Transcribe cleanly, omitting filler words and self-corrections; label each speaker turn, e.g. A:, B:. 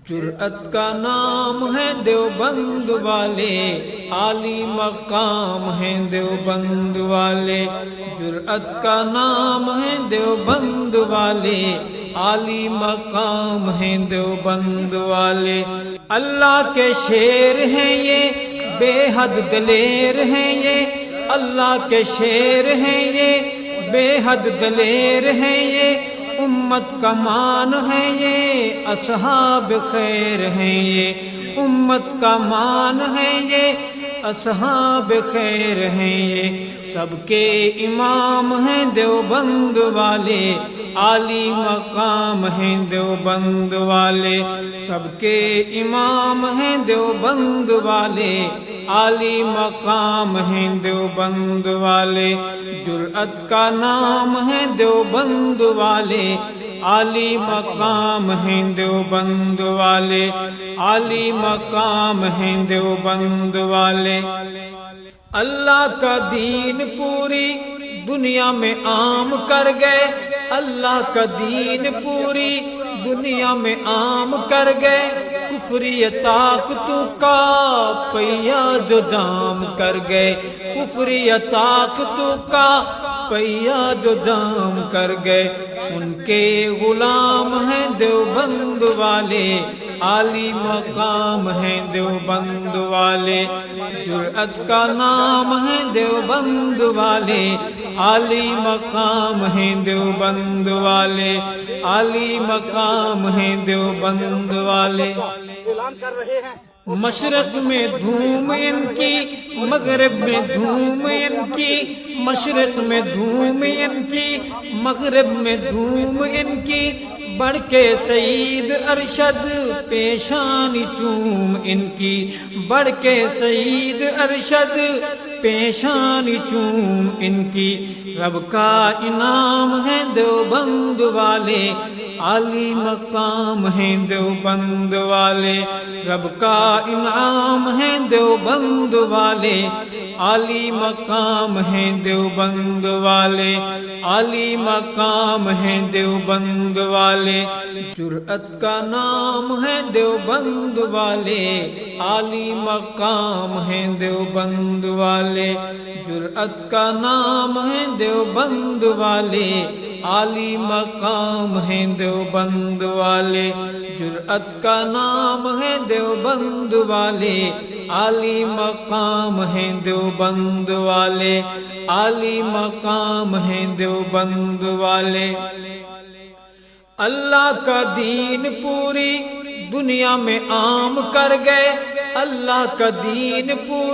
A: جرأت کا نام ہے دیوبند والے، عالی مقام ہے دیوبند والے۔ جرأت کا نام ہے دیوبند والے، عالی مقام ہے دیوبند والے۔ اللہ کے شیر ہیں یہ، بے حد دلیر ہیں یہ، اللہ کے شیر ہیں یہ، بے حد دلیر ہیں یہ۔ امت کا مان ہے یہ، اصحاب خیر ہیں یہ، امت کا مان ہے یہ، اصحاب خیر ہیں یہ۔ سب کے امام ہیں دیوبند والے، عالی مقام ہیں دیوبند والے۔ سب کے امام ہیں دیوبند والے، عالی مقام ہیں دیوبند والے۔ جرأت کا نام ہے دیوبند والے، عالی مقام ہیں دیوبند والے، عالی مقام ہیں دیوبند والے۔ اللہ کا دین پوری دنیا میں عام کر گئے، اللہ کا دین پوری دنیا میں عام کر گئے۔ کفری طاقتوں کا پہیا جو جام کر گئے، کفری طاقتوں کا پہیا جو جام کر گئے۔ ان کے غلام ہیں دیوبند والے، عالی مقام ہیں دیوبند والے۔ جرأت کا نام ہے دیوبند والے، عالی مقام ہیں دیوبند والے، عالی مقام ہیں دیوبند والے۔
B: اعلان کر رہے ہیں
A: مشرق میں دھوم ان کی، مغرب میں دھوم ان کی، مشرق میں دھوم ان کی، مغرب میں دھوم ان کی۔ بڑھ کے سعید ارشد پیشانی چوم ان کی، بڑھ کے سعید ارشد پیشانی چوم ان کی۔ رب کا انعام ہے دیوبند والے، عالی مقام ہیں دیوبند والے۔ رب کا انعام ہے دیوبند والے، عالی مقام ہیں دیوبند والے، عالی مقام ہیں دیوبند والے۔ جرأت کا نام ہے دیوبند والے، عالی مقام ہیں دیوبند والے۔ جرأت کا نام ہے دیوبند والے، عالی مقام ہیں دیوبند والے۔ جرأت کا نام ہے دیوبند والے، عالی مقام ہیں دیوبند والے، عالی مقام ہیں دیوبند والے۔ اللہ کا دین پوری دنیا میں عام کر گئے، اللہ کا دین پوری